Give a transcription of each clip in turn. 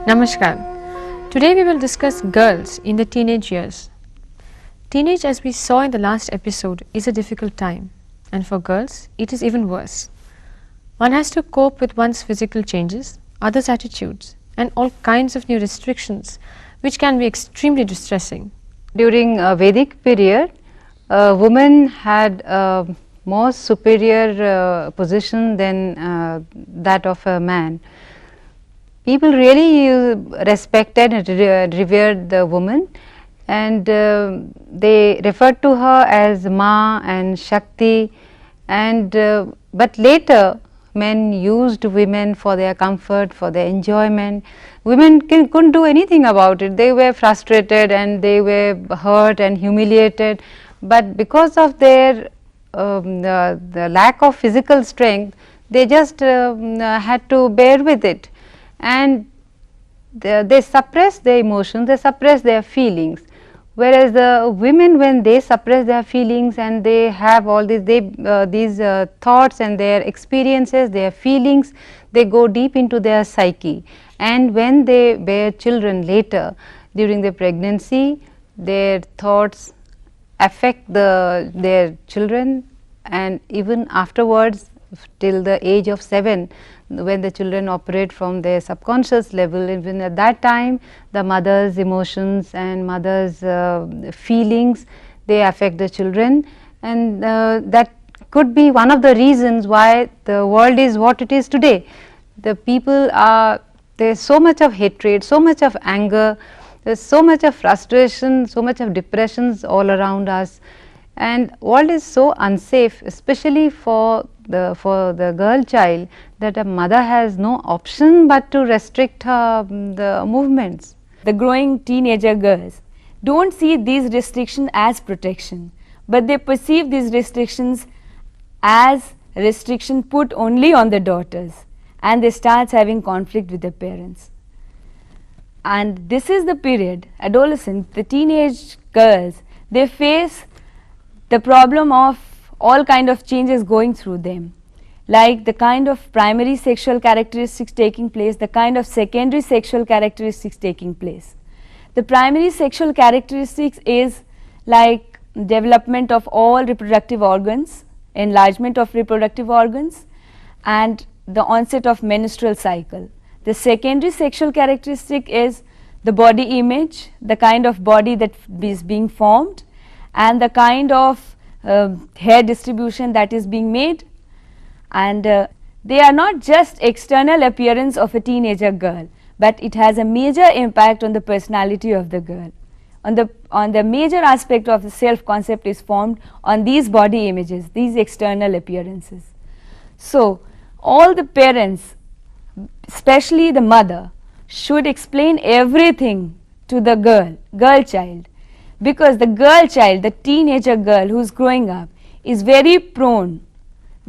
Namaskar. Today we will discuss girls in the teenage years. Teenage, as we saw in the last episode, is a difficult time, and for girls it is even worse. One has to cope with one's physical changes, others' attitudes, and all kinds of new restrictions which can be extremely distressing. During a Vedic period, a woman had a more superior position than that of a man. People really respected and revered the woman, and they referred to her as Ma and Shakti, and but later men used women for their comfort, for their enjoyment. Women couldn't do anything about it. They were frustrated and they were hurt and humiliated, but because of their the lack of physical strength, they just had to bear with it, and they suppress their emotions, they suppress their feelings. Whereas the women, when they suppress their feelings and they have all these thoughts and their experiences, their feelings, they go deep into their psyche, and when they bear children later during their pregnancy, their thoughts affect their children, and even afterwards till the age of 7, when the children operate from their subconscious level, even at that time the mother's emotions and mother's feelings, they affect the children, and that could be one of the reasons why the world is what it is today. The people are, there is so much of hatred, so much of anger, there is so much of frustration, so much of depressions all around us, and world is so unsafe, especially for the girl child, that a mother has no option but to restrict her the movements. The growing teenager girls don't see these restrictions as protection, but they perceive these restrictions as restriction put only on the daughters, and they start having conflict with their parents. And this is the period, adolescent, the teenage girls, they face the problem of all kind of changes going through them, like the kind of primary sexual characteristics taking place, the kind of secondary sexual characteristics taking place. The primary sexual characteristics is like development of all reproductive organs, enlargement of reproductive organs, and the onset of menstrual cycle. The secondary sexual characteristic is the body image, the kind of body that is being formed, and the kind of hair distribution that is being made, and they are not just external appearance of a teenager girl, but it has a major impact on the personality of the girl. On the major aspect of the self concept is formed on these body images, these external appearances. So all the parents, especially the mother, should explain everything to the girl child, because the girl child, the teenager girl who is growing up, is very prone,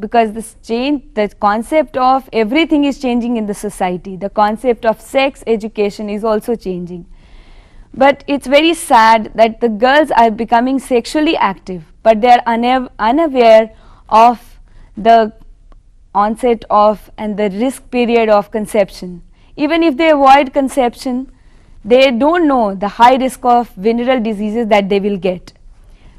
because this change, the concept of everything is changing in the society, the concept of sex education is also changing. But it is very sad that the girls are becoming sexually active, but they are unaware of the onset of and the risk period of conception. Even if they avoid conception, they don't know the high risk of venereal diseases that they will get.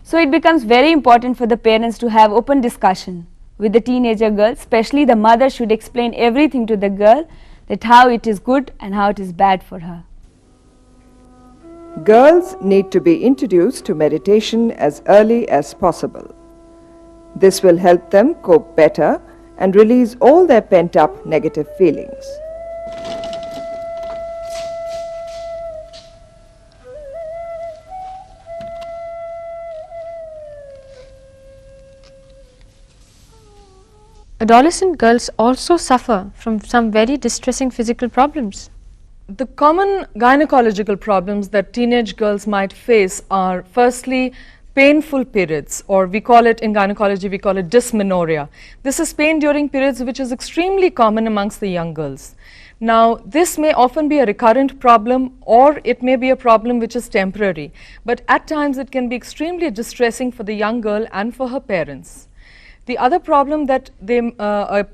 So it becomes very important for the parents to have open discussion with the teenager girl, especially the mother should explain everything to the girl, that how it is good and how it is bad for her. Girls need to be introduced to meditation as early as possible. This will help them cope better and release all their pent-up negative feelings. Adolescent girls also suffer from some very distressing physical problems. The common gynecological problems that teenage girls might face are firstly painful periods, or we call it in gynecology, we call it dysmenorrhea. This is pain during periods which is extremely common amongst the young girls. Now this may often be a recurrent problem, or it may be a problem which is temporary, but at times it can be extremely distressing for the young girl and for her parents. The other problem that a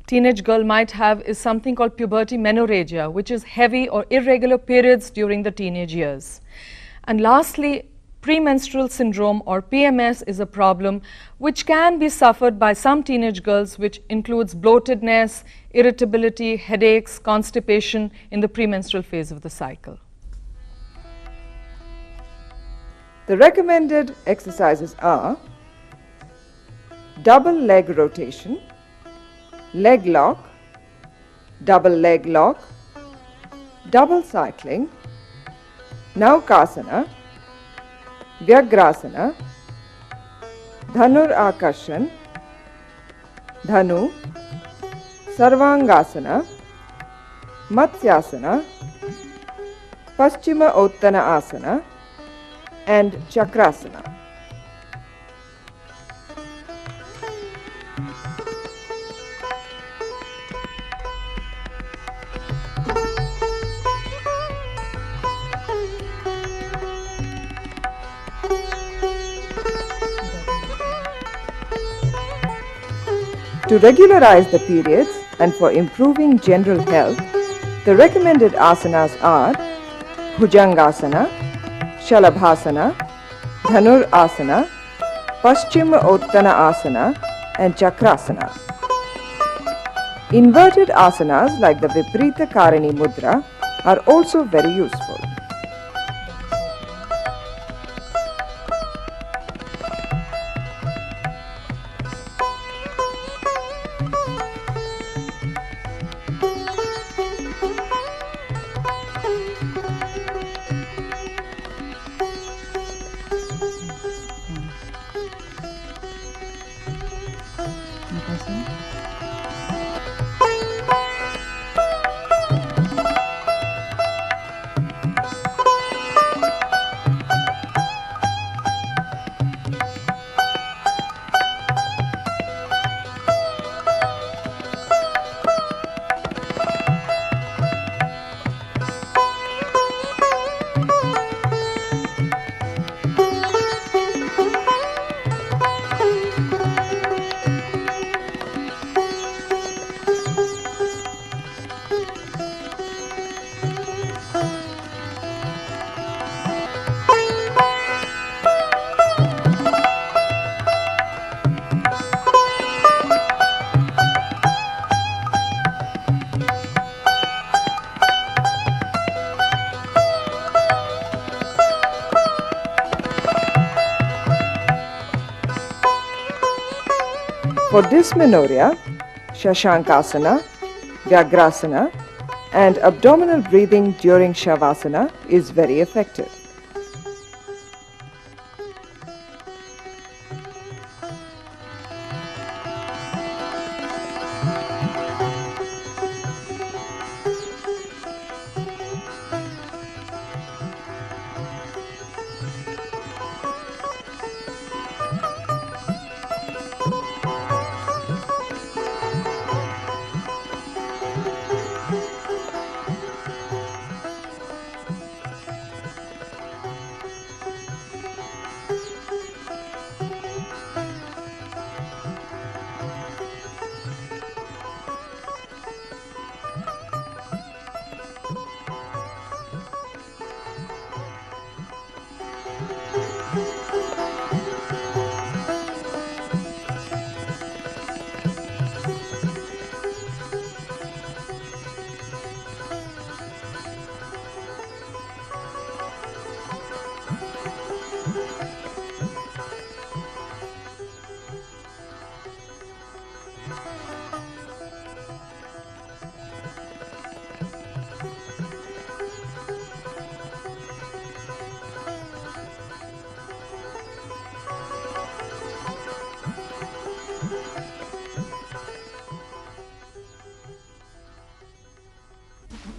teenage girl might have is something called puberty menorrhagia, which is heavy or irregular periods during the teenage years. And lastly, premenstrual syndrome or PMS is a problem which can be suffered by some teenage girls, which includes bloatedness, irritability, headaches, constipation in the premenstrual phase of the cycle. The recommended exercises are double leg rotation, leg lock, double leg lock, double cycling, Naukasana, Vyagrasana, Dhanur Akarshan, Dhanu, Sarvangasana, Matsyasana, Paschima Uttana Asana, and Chakrasana. To regularize the periods and for improving general health, the recommended asanas are Bhujangasana, Shalabhasana, Dhanur Asana, Paschima Uttana Asana, and Chakrasana. Inverted asanas like the Viprita Karani Mudra are also very useful. For dysmenorrhea, Shashankasana, Vyagrasana, and abdominal breathing during Shavasana is very effective.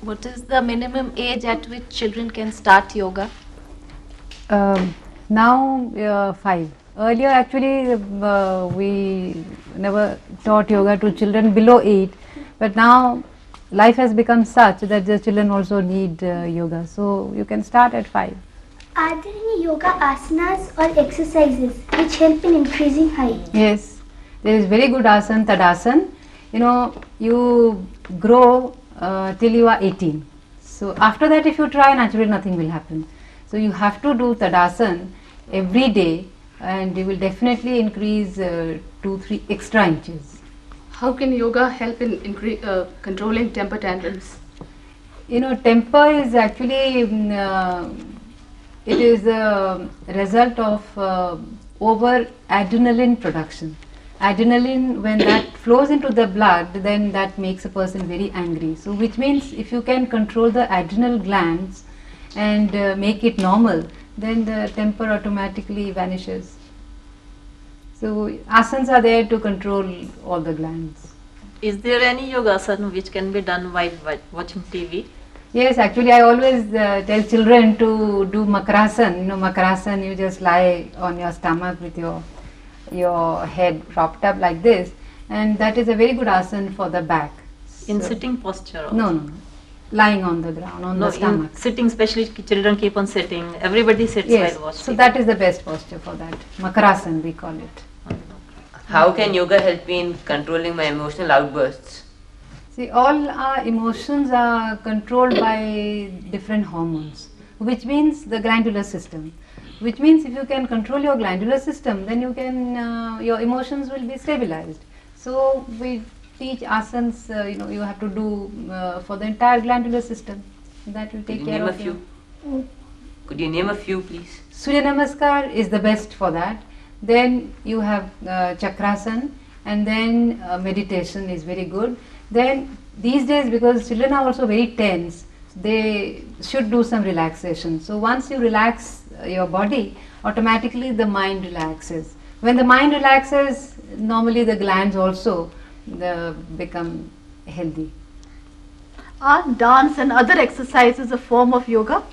What is the minimum age at which children can start yoga? Now 5. Earlier actually we never taught yoga to children below 8, but now life has become such that the children also need yoga, so you can start at 5. Are there any yoga asanas or exercises which help in increasing height? Yes, there is very good asana, Tadasan. you grow till you are 18. So after that, if you try, naturally nothing will happen. So you have to do Tadasana every day, and you will definitely increase 2-3 extra inches. How can yoga help in controlling temper tantrums? Temper is actually it is a result of over adrenaline production. Adrenaline, when that flows into the blood, then that makes a person very angry. So which means if you can control the adrenal glands and make it normal, then the temper automatically vanishes. So asanas are there to control all the glands. Is there any yoga asana which can be done while watching TV? Yes, actually I always tell children to do Makarasana. Makarasana, you just lie on your stomach with your head propped up like this, and that is a very good asana for the back. In sitting posture also? No. Lying on the ground, on the stomach. Sitting, especially children keep on sitting. Everybody sits while watching. So that is the best posture for that. Makarasana we call it. How can yoga help me in controlling my emotional outbursts? See, all our emotions are controlled by different hormones, which means the glandular system. Which means if you can control your glandular system, then you can your emotions will be stabilized. So we teach asanas. You have to do for the entire glandular system. That will take care of you. Could you name a few, please? Surya Namaskar is the best for that. Then you have Chakrasana, and then meditation is very good. Then these days, because children are also very tense, they should do some relaxation. So once you relax your body, automatically the mind relaxes. When the mind relaxes, normally the glands also become healthy. Are dance and other exercises a form of yoga?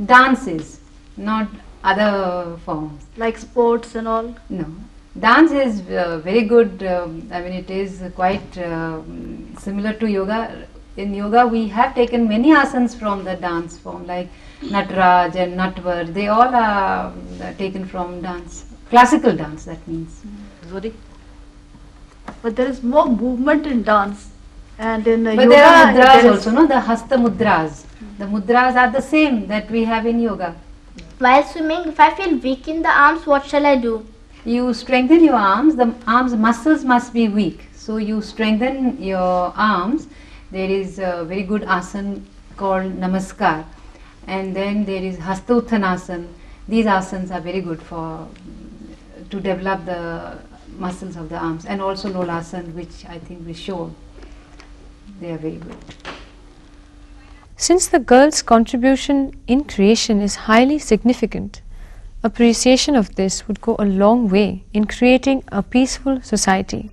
Dance is, not other forms. Like sports and all? No. Dance is very good. It is quite similar to yoga. In yoga, we have taken many asanas from the dance form, like Nataraj and Natvar. They all are taken from dance. Classical dance, that means. Sorry? But there is more movement in dance. And in But yoga, there are mudras also, no? The hasta mudras. The mudras are the same that we have in yoga. While swimming, if I feel weak in the arms, what shall I do? You strengthen your arms. The arms muscles must be weak. So you strengthen your arms. There is a very good asana called Namaskar. And then there is Hasta Uttanasana. These asanas are very good to develop the muscles of the arms. And also Lolasana, which I think we showed. They are very good. Since the girl's contribution in creation is highly significant, appreciation of this would go a long way in creating a peaceful society.